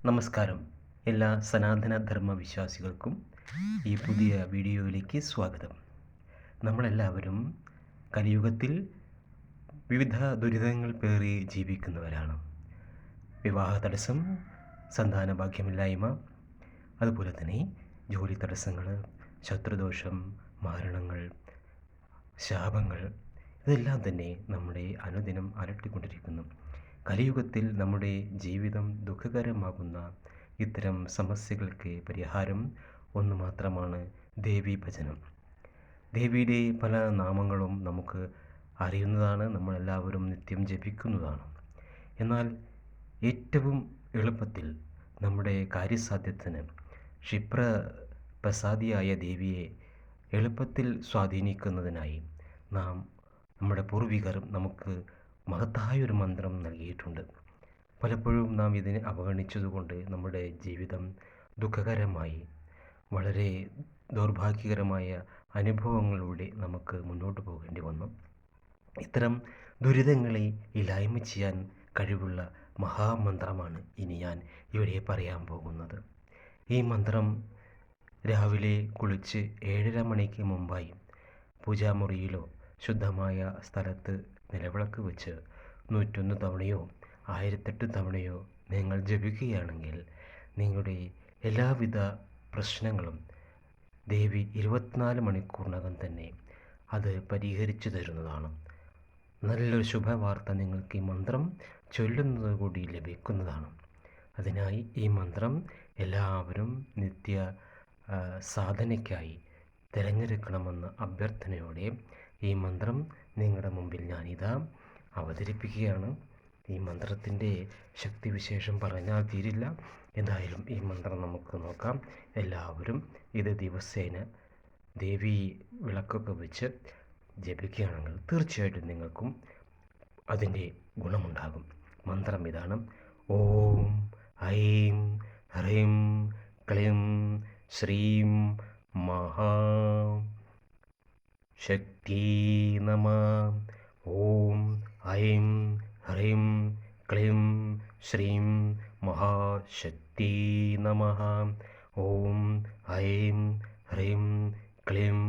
നമസ്കാരം. എല്ലാ സനാതന ധർമ്മ വിശ്വാസികൾക്കും ഈ പുതിയ വീഡിയോയിലേക്ക് സ്വാഗതം. നമ്മളെല്ലാവരും കലിയുഗത്തിൽ വിവിധ ദുരിതങ്ങൾ പേറി ജീവിക്കുന്നവരാണ്. വിവാഹ തടസ്സം, സന്താന ഭാഗ്യമില്ലായ്മ, അതുപോലെ തന്നെ ജോലി തടസ്സങ്ങൾ, ശത്രുദോഷം, മരണങ്ങൾ, ശാപങ്ങൾ, ഇതെല്ലാം തന്നെ നമ്മുടെ അനുദിനം അലട്ടിക്കൊണ്ടിരിക്കുന്നു. കലിയുഗത്തിൽ നമ്മുടെ ജീവിതം ദുഃഖകരമാകുന്ന ഇത്തരം സമസ്യകൾക്ക് പരിഹാരം ഒന്ന് മാത്രമാണ് ദേവീഭജനം. ദേവിയുടെ പല നാമങ്ങളും നമുക്ക് അറിയുന്നതാണ്, നമ്മളെല്ലാവരും നിത്യം ജപിക്കുന്നതാണ്. എന്നാൽ ഏറ്റവും എളുപ്പത്തിൽ നമ്മുടെ കാര്യസാധ്യത്തിന് ക്ഷിപ്രപ്രസാദിയായ ദേവിയെ എളുപ്പത്തിൽ സ്വാധീനിക്കുന്നതിനായി നമ്മുടെ പൂർവികർ നമുക്ക് മഹത്തായൊരു മന്ത്രം നൽകിയിട്ടുണ്ട്. പലപ്പോഴും നാം ഇതിനെ അവഗണിച്ചതുകൊണ്ട് നമ്മുടെ ജീവിതം ദുഃഖകരമായി, വളരെ ദൗർഭാഗ്യകരമായ അനുഭവങ്ങളിലൂടെ നമുക്ക് മുന്നോട്ട് പോകേണ്ടി വന്നു. ഇത്തരം ദുരിതങ്ങളെ ഇല്ലായ്മ ചെയ്യാൻ കഴിവുള്ള മഹാമന്ത്രമാണ് ഇനി ഞാൻ ഇവിടെ പറയാൻ പോകുന്നത്. ഈ മന്ത്രം രാവിലെ കുളിച്ച് 7:30 മണിക്ക് മുമ്പായി പൂജാമുറിയിലോ ശുദ്ധമായ സ്ഥലത്ത് നിലവിളക്ക് വെച്ച് 101 തവണയോ 1008 തവണയോ നിങ്ങൾ ജപിക്കുകയാണെങ്കിൽ നിങ്ങളുടെ എല്ലാവിധ പ്രശ്നങ്ങളും ദേവി 24 മണിക്കൂറിനകം തന്നെ അത് പരിഹരിച്ചു തരുന്നതാണ്. നല്ലൊരു ശുഭവാർത്ത നിങ്ങൾക്ക് ഈ മന്ത്രം ചൊല്ലുന്നത് കൂടി ലഭിക്കുന്നതാണ്. അതിനായി ഈ മന്ത്രം എല്ലാവരും നിത്യ സാധനയ്ക്കായി തിരഞ്ഞെടുക്കണമെന്ന അഭ്യർത്ഥനയോടെ ഈ മന്ത്രം നിങ്ങളുടെ മുമ്പിൽ ഞാനിതാ അവതരിപ്പിക്കുകയാണ്. ഈ മന്ത്രത്തിൻ്റെ ശക്തിവിശേഷം പറഞ്ഞാൽ തീരില്ല. എന്തായാലും ഈ മന്ത്രം നമുക്ക് നോക്കാം. എല്ലാവരും ഇത് ദിവസേന ദേവി വിളക്കൊക്കെ വെച്ച് ജപിക്കുകയാണെങ്കിൽ തീർച്ചയായിട്ടും നിങ്ങൾക്കും അതിൻ്റെ ഗുണമുണ്ടാകും. മന്ത്രം ഇതാണ്: ഓം ഐം ഹ്രീം ക്ലീം ശ്രീം മഹാ ശക്തി നമഃ. ഓം ഐം ഹ്രീം ക്ലീം ശ്രീം മഹാശക്തി നമഃ. ഓം ഐം ഹ്രീം ക്ലീം